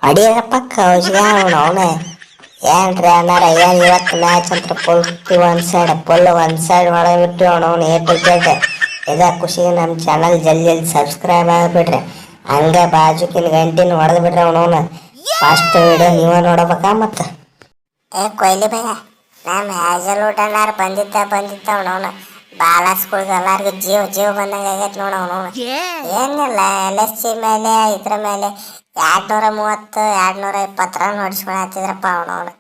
ಅಡಿಯಪ್ಪ ಕೌಜ್ಗೆ ಅವನವನೆ ಏನ್ರಿ ಅಣ್ಣಾರ ಏನ್ ಇವತ್ತು ಮ್ಯಾಚ್ ಅಂತ ಫುಲ್ ಒನ್ ಸೈಡ್ ಮಾಡಬಿಟ್ಟು ಅವನವನು ಎ ಟು ಜೆಡ್ ಇದ ಖುಷಿಗೆ ನಮ್ಮ ಚಾನಲ್ ಜಲ್ದಿ ಸಬ್ಸ್ಕ್ರೈಬ್ ಆಗಿಬಿಡ್ರಿ. ಹಂಗೆ ಬಾಜುಕಿನ ಗಂಟಿನ ಹೊಡೆದು ಬಿಡ್ರಿ ಅವನವನು. ಫಸ್ಟ್ ವಿಡಿಯೋ ನೀವ ನೋಡಬೇಕಾ ಮತ್ತೆ ಕೊಯ್ಲಿ ಭಯ ನಮ್ಮ ಹ್ಯಾಜಲ್ವುಡ್ ಅನ್ನಾರು ಬಂದಿದ್ದ ಅವನವನು ಬಾಲ ಸ್ಕೂಲ್ಗೆ ಎಲ್ಲಾರ್ಗು ಜೀವ ಬಂದಂಗೆ ಆಗೈತೆ ನೋಡ ಅವನವನು. ಏನಿಲ್ಲ LSC ಮೇಲೆ ಇದ್ರ ಮೇಲೆ 230 220 ರನ್ ಹೊಡಿಸ್ಕೊಳತ್ತಿದ್ರಪ್ಪ ಅವನವನು.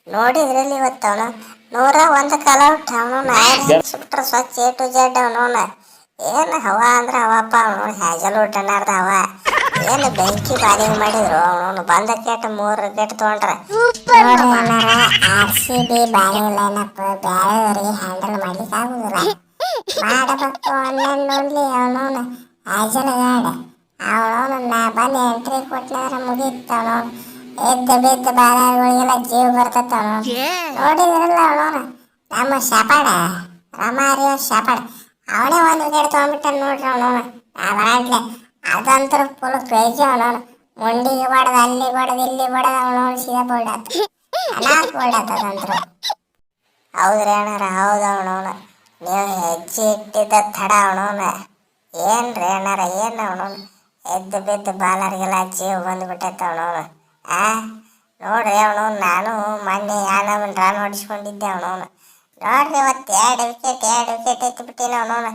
ನೋಡಿದ್ರಲ್ಲಿ ಇವತ್ತು ಅವನು 101 ಕಲೌಟ್ ಅವನವನು ಸುಟ್ರ ಸ್ವಚ್ಛ ಎ ಟು ಜೆಡ್ ಅವನವನು. ಏನು ಹವಾ ಅಂದ್ರೆ ಹವಾಪ್ಪ ಅವನವನು ಹ್ಯಾಜಲ್ವುಡ್ ಅನ್ನಾರ್ದ ಹವಾ. ಏನು ಬೆಂಕಿ ಬಾಲಿಂಗ್ ಮಾಡಿದ್ರು ಅವನವನು. ಬಂದ ಕೇಟ್ 3 ವಿಕೆಟ್ ತೊಗೊಂಡ್ರೆ RCB ಬ್ಯಾಟಿಂಗ್ ಲೈನಪ್ ಬೇರೆಯವರಿಗೆ ಹ್ಯಾಂಡಲ್ ಮಾಡ್ಲಿಕ್ಕೆ ಆಗುದಿಲ್ಲ. ಮಾಡಬೇಕು ಅನ್ನೋನ್ಲಿ ಅವನವನು ಹ್ಯಾಜಲ್ವುಡ್ ಅವನವನು ಬಂದು ಎಂಟ್ರಿ ಕೊಟ್ಲಾರ ಮುಗೀತು ಅವನವನು. ಎದ್ದು ಬಾಲಗಳಿಗೆಲ್ಲ ಜೀವ ಬರ್ತೈತ ಅವನವನು. ನೋಡಿದ್ರಲ್ಲ ಅವನವನು ನಮ್ಮ ಶಾಪಾಡ ರಮಾರಿಯೋ ಶಾಪಾಡ ಅವನೇ 1 ವಿಕೆಟ್ ತೊಗೊಂಡ್ಬಿಟ್ಟ ನೋಡ್ರಿ ಅವನವನು. ಅವರಾಡ್ಲೆ ಅದಂತರ ಫುಲ್ ಕ್ರೇಜಿ ಅವನವನು. ಮುಂಡಿಗೆ ಬಡದ ಅಲ್ಲಿ ಬಡದ ಇಲ್ಲಿ ಬಡದ ಅವನವನು ಸೀದಾ ಬೋಲ್ಡ್ ಅದಂತರು. ಹೌದ್ರಿ ಅಣ್ಣಾರ ಹೌದು ಅವನವನು. ನೀವು ಹೆಜ್ಜೆ ಇಟ್ಟಿದ್ದ ತಡ ಅವನವನು. ಏನ್ರಿ ಅಣ್ಣಾರ ಏನು ಅವನವನು ಎದ್ದು ಬಾಲರಿಗೆಲ್ಲ ಜೀವ ಬಂದುಬಿಟ್ಟೈತೆ ಅವನವನು. ನೋಡ್ರಿ ಅವನವನು ನಾನು ಮೊನ್ನೆ ಯಾನಮ್ಮನ ರನ್ ಹೊಡಿಸ್ಕೊಂಡಿದ್ದೆ ಅವನವನು. ನೋಡ್ರಿ ಇವತ್ತು 2 ವಿಕೆಟ್ ಎತ್ತಿಬಿಟ್ಟಿನ ಅವನವನು.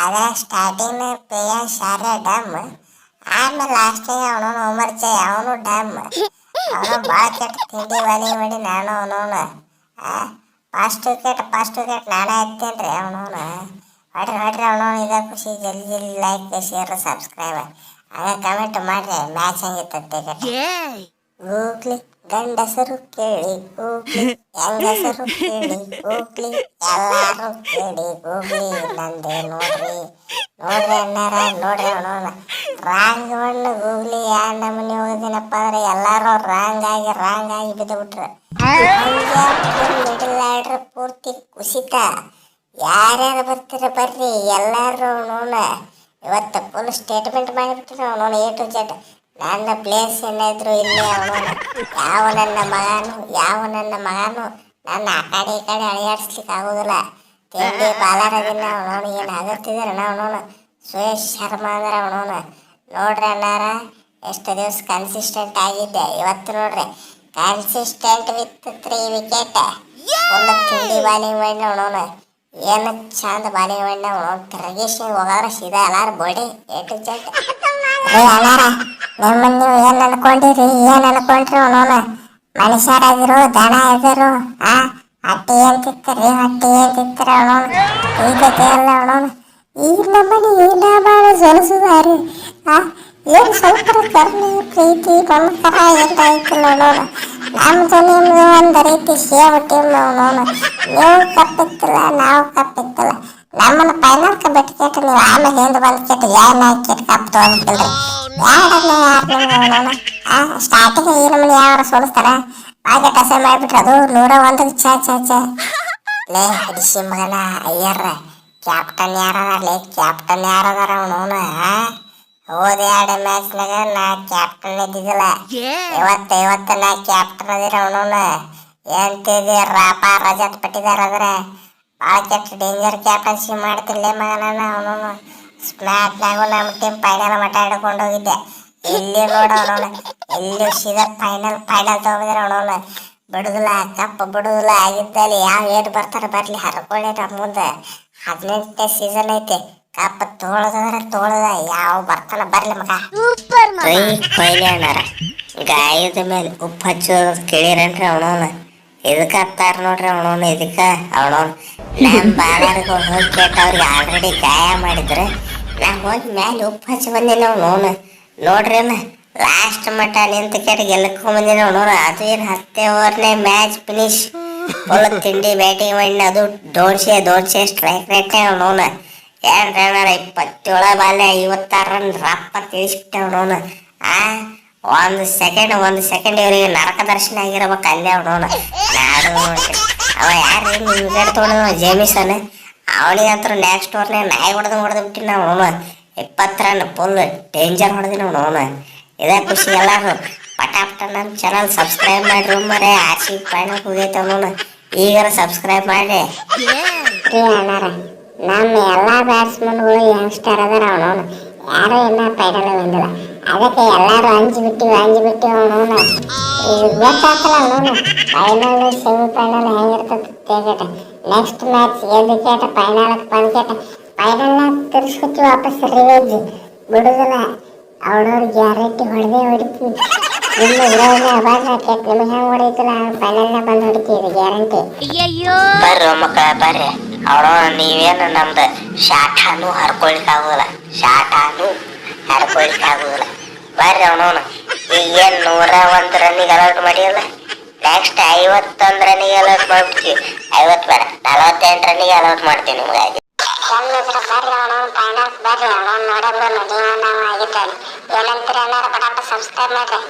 ಅದೇ ಸ್ಟಾರ್ಟಿಂಗ್ ಪ್ರಿಯಾಂಶ್ ಶಾರೆ ಡಮ್, ಆಮೇಲೆ ಲಾಸ್ಟಿಗೆ ಅವನವನು ಉಮರ್ ಜೈ ಅವನು ಡಮ್. ಅವನು ಭಾಳ ಕೆಟ್ಟ ತಿಂಡಿ ವಾಲಿ ಮಾಡಿ ನಾನು ಅವನವನು ಫಸ್ಟ್ ವಿಕೆಟ್ ನಾನೇ ಎತ್ತೇನ್ರಿ ಅವನವನು. ಹೊಡ್ರಿ ಅವನವನು. ಇದ ಖುಷಿ ಜಲ್ದಿ ಲೈಕ್ ಶೇರ್ ಸಬ್ಸ್ಕ್ರೈಬ್ ಹಂಗೆ ಕಮೆಂಟ್ ಮಾಡ್ರಿ. ಮ್ಯಾಚ್ ಹೆಂಗಿತ್ತು ಗೂಗ್ಲಿ ಗಂಡಸರು ಕೇಳಿ ಗೂಗ್ಲಿ ಹೆಂಗಸರು ಕೇಳಿ ಗೂಗ್ಲಿ ಎಲ್ಲಾರು ಕೇಳಿ ಗೂಗ್ಲಿ ನಂದೇ ನೋಡ್ರಿ ಅಣ್ಣಾರ ನೋಡ್ರಿ ಅವನವನು. ರಾಂಗ್ ಮಣ್ಣು ಗೂಗ್ಲಿ ಯಾರು ನಮ್ಮನೆ ಹೋಗೋದಿನಪ್ಪ ಅಂದ್ರೆ ಎಲ್ಲಾರು ರಾಂಗ್ ಆಗಿ ಬಿದ್ದು ಬಿಟ್ರು. ಮಿಡಲ್ ಆರ್ಡ್ರ್ ಪೂರ್ತಿ ಕುಸಿತ. ಯಾರ್ಯಾರು ಬರ್ತೀರ ಬರ್ರಿ ಎಲ್ಲಾರು ಅವನವನ. ಇವತ್ತು ಫುಲ್ ಸ್ಟೇಟ್ಮೆಂಟ್ ಮಾಡಿಬಿಟ್ರು ಅವನವನು ಎ ಟು ಜೆಡ್. ನನ್ನ ಪ್ಲೇಸ್ ಏನಾದ್ರು ಇಲ್ಲಿ ಅವನವನು. ಯಾವ ನನ್ನ ಮಗನು ನನ್ನ ಆ ಕಡೆ ಅಳಿಯಾಡಿಸ್ಲಿಕ್ಕೆ ಆಗೋದಿಲ್ಲ. ತಿಂಡಿ ಬಾಲಾರದಿನ ಅವನವನು. ಏನು ಆಗತ್ತಿದಾರಣ ಅವನವನು. ಸುರೇಶ್ ಶರ್ಮಾ ಅಂದ್ರೆ ಅವನವನು. ನೋಡ್ರಿ ಅಣ್ಣಾರ ಎಷ್ಟು ದಿವಸ ಕನ್ಸಿಸ್ಟೆಂಟ್ ಆಗಿದ್ದೆ. ಇವತ್ತು ನೋಡ್ರಿ ಕನ್ಸಿಸ್ಟೆಂಟ್ ವಿತ್ 3 ವಿಕೆಟ್ ಫುಲ್ ತಿಂಡಿ ಬಾಲಿಂಗ್ ಮಾಡಿ ಅವನವನು. ಏನು ಚಂದ ಬಾಲಿಂಗ್ ಮಾಡಿ ಅವನವನು. ತಿರುಗಿಸಿ ಹೋಗಾದ್ರೆ ಸೀದಾ ಎಲ್ಲಾರು ಬೋಡಿ ಎ ಟು ಜೆಡ್. ಅಣ್ಣಾರ ನಿಮ್ಮನ್ನು ನೀವು ಏನು ಅನ್ಕೊಂಡ್ರಿ ಅವನವನು. ಮನುಷ್ಯರಾಗಿರು ದನ ಎದರು ಹಟ್ಟಿ ಏನ್ ತಿತ್ತರಿ ಅವನವನು. ಈಗತೆ ಅಲ್ಲ ಅವನವನು. ಈ ನಮ್ಮನೆ ಬಾಳ ಸೊಲಸುದಾರಿ ಏನು ಸ್ವಲ್ಪ ಕರ್ಣಿ ಪ್ರೀತಿ ಮಮಕಾರ ಎಲ್ಲ ಐತಿಲ್ಲ ಅವನವನು. ನಮ್ದು ನಿಮ್ದು ಒಂದು ರೀತಿ ಸೇವ್ ಟೀಮ್ ಅವನವನು. ನೀವು ಕಪ್ಪಿತ್ತಿಲ್ಲ ನಾವು ಕಪ್ಪಿತ್ತಿಲ್ಲ. ನಮ್ಮನ್ನು ಫೈನಲ್ಗೆ ಬಿಟ್ಕೆಟ್ಟು ನೀವು ಆಮೇಲೆ ಹಿಂದೆ ಬಂದು ಕೆಟ್ಟು ಏನು ಹಾಕಿಟ್ಟು ಕಪ್ ತೊಗೊಂಡಿಲ್ರಿ. ಯಾರನ್ನ ಸ್ಟಾರ್ಟಿಂಗ್ ಈ ನಮ್ಮನೆ ಯಾರು ಸೋಲಿಸ್ತಾರ ಹಾಗೆ ಟಸ ಮಾಡಿಬಿಟ್ರೆ ಅದು 101 ಚ ಲೇ ಹಿಡಿಸಿ ಮಗನ ಅಯ್ಯರ್ರ. ಕ್ಯಾಪ್ಟನ್ ಯಾರದಾರ ಅವನವನು. ಹೋದ 2 ಮ್ಯಾಚ್ನಾಗ ನಾ ಕ್ಯಾಪ್ಟನ್ ಇದ್ದಿದ್ದಿಲ್ಲ. ಇವತ್ತು ನಾ ಕ್ಯಾಪ್ಟನ್ ಅದಿರ ಅವನವನು. ಎಂತಿದೆ ರಾಪ ರಜತ್ ಪಟ್ಟಿದಾರ ಅಂದ್ರೆ ಭಾಳ ಕೆಟ್ಟ ಡೇಂಜರ್ ಕ್ಯಾಪ್ಟನ್ಸಿ ಮಾಡ್ತಿರ್ಲೇ ಮಗನ ಅವನವನು. ಸ್ಮ್ಯಾಟ್ನಾಗು ನಮ್ಮ ಟೀಮ್ ಫೈನಲ್ ಮಟ್ಟ ಹಿಡ್ಕೊಂಡು ಹೋಗಿದ್ದೆ. ಇಲ್ಲಿ ನೋಡ ಅವನವನು. ಇಲ್ಲಿ ಸೀದಾ ಫೈನಲ್ ತಗೊಂಡಿದ್ರೆ ಅವನವನು. ಬಿಡುದಿಲ್ಲ ಆಗಿದ್ದಲ್ಲಿ ಯಾವ ಏಟ್ ಬರ್ತಾರೆ ಬರ್ಲಿ ಹರ್ಕೊಳ್ಳಿ. ನಮ್ಮ ಮುಂದೆ 18ನೇ ಸೀಸನ್ ಐತೆ. ಕಪ್ ತೋಳದ ಯಾವ ಬರ್ತಾನ ಬರ್ಲಿ ಮಗ. ಕೊಯ್ಲಿ ಅಣ್ಣಾರ ಗಾಯದ ಮೇಲೆ ಉಪ್ಪು ಹಚ್ಚೋದು ಕೇಳಿರನ್ರಿ ಅವನವನು. ಇದಕ್ಕೆ ಹತ್ತಾರ ನೋಡ್ರಿ ಅವನವನು. ಅವನವನು ನಮ್ಮ ಬಾಲರ್ಗೆ ಹೋಗಿ ಕೇಟ ಅವ್ರಿಗೆ ಆಲ್ರೆಡಿ ಗಾಯ ಮಾಡಿದ್ರೆ ನಾ ಹೋಗಿ ಮ್ಯಾಲೆ ಉಪ್ಪು ಹಚ್ಚಿ ಬಂದಿನ ಅವನವನು. ನೋಡ್ರಿ ಅಣ್ಣ ಲಾಸ್ಟ್ ಮಟ್ಟ ನಿಂತ ಕೇಟ ಗೆಲ್ಲಕೊಂಡ್ ಬಂದಿನ ಅವನವನು. ಅದು ಏನು 10 ಓವರ್ನೇ ಮ್ಯಾಚ್ ಫಿನಿಶ್ ಫುಲ್ ತಿಂಡಿ ಬ್ಯಾಟಿಂಗ್ ಮಾಡಿ ಅದು ದೋಡ್ಸೆ ಸ್ಟ್ರೈಕ್ ರೇಟ್ ಅವನವನು. ಏನ್ರಿ ಅಣ್ಣಾರ 27 ಬಾಲ್ 56 ರನ್ ರಪ್ಪ ತಿಳಿಸ್ಬಿಟ್ಟೆ ಅವನವನು. ಒಂದು ಸೆಕೆಂಡ್ ಇವರಿಗೆ ನರಕ ದರ್ಶನ ಆಗಿರ್ಬೇಕು ಅಲ್ಲೇ ಅವನವನು. ಅವ ಯಾರು ವಿಕೆಟ್ ತೊಗೊಂಡ ಜೇಮಿಸನ್ ಅವನಿಗಂತೂ ನೆಕ್ಸ್ಟ್ ಓವರ್ನೇ ನಾಯಿ ಹೊಡೆದು ಬಿಟ್ಟಿನ ಅವನು. 20 ರನ್ ಫುಲ್ ಡೇಂಜರ್ ಹೊಡೆದಿನ ಅವನು. ಇದೇ ಖುಷಿ ಎಲ್ಲಾರು ಪಟಾಪಟ ನಮ್ಮ ಚಾನಲ್ ಸಬ್ಸ್ಕ್ರೈಬ್ ಮಾಡ್ರಿ ಮರೆ ಆರ್ಸಿ ಫೈನಲ್ ಹೋಗೈತೆ ಅವನು ಈಗಾರ ಸಬ್ಸ್ಕ್ರೈಬ್ ಮಾಡಿ ರೀ ಅಣ್ಣಾರ ನಮ್ಮ ಎಲ್ಲ ಬ್ಯಾಟ್ಸ್ಮನ್ಗಳು ಯಂಗ್ಸ್ಟರ್ ಅದಾರ ಅವನವನು ಯಾರು ಇನ್ನ ಫೈನಲ್ ಬಂದಿಲ್ಲ ಅದಕ್ಕೆ ಎಲ್ಲರೂ ಅಂಜಿಬಿಟ್ಟಿವಿ ಅವನವನು ಈಗ ಗೊತ್ತಾಗ್ತಲ್ಲ ಅವನವನು ಫೈನಲ್ ಸೆಮಿಫೈನಲ್ ಹೆಂಗಿರ್ತದೆ ಕ್ರಿಕೆಟ್ ನೆಕ್ಸ್ಟ್ ಮ್ಯಾಚ್ ಗೆದ್ದ ಫೈನಲ್ಗೆ ಬಂದ್ಕೇಟ ಫೈನಲ್ನ ತಿರ್ಸ್ಕೊತೀವಿ ವಾಪಸ್ ರಿವೇಜ್ ಬಿಡುದಿಲ್ಲ ಅವನವ್ರು ಗ್ಯಾರಂಟಿ ಹೊಡಿತೀವಿ ನಿಮ್ಮ ಇರೋದೇ ಅವಾಗ ನಿಮಗೆ ಹೆಂಗೆ ಹೊಡೀತಿಲ್ಲ ಫೈನಲ್ನ ಬಂದು ಹೊಡಿತೀವಿ ಗ್ಯಾರಂಟಿ ಬರ್ರಿ ಮಕ್ಕಳ ಬರ್ರಿ ಅವನು ನೀವೇನು ನಮ್ದು ಶಾಠಾನು ಹರ್ಕೊಳಿಕ್ಕಾಗೋದಿಲ್ಲ ಬರ್ರಿ ಅವನವನು ಈಗೇನು 101 ರನ್ನಿಗೆ ಅಲೌಟ್ ಮಾಡಿಯಲ್ಲ ನೆಕ್ಸ್ಟ್ 51 ರನ್ನಿಗೆ ಅಲೌಟ್ ಮಾಡ್ಬಿಡ್ತೀವಿ 50 ಬೇಡ 48 ರನ್ನಿಗೆ ಅಲೌಟ್ ಮಾಡ್ತೀವಿ ನಿಮ್ಗಾಗಿ ಬರ್ರಿ ಅವನವನು ಫೈನಲ್ಸ್ ಬರ್ರಿ ಅವನವನು ನೋಡೋದು ನಡೀವ ನಾವು ಆಗಿದ್ದಾನೆ ಏನಂತೀರಿ ಅನ್ನಾರ ಪಟಾಪ ಸಬ್ಸ್ಕ್ರೈಬ್ ಮಾಡ್ರಿ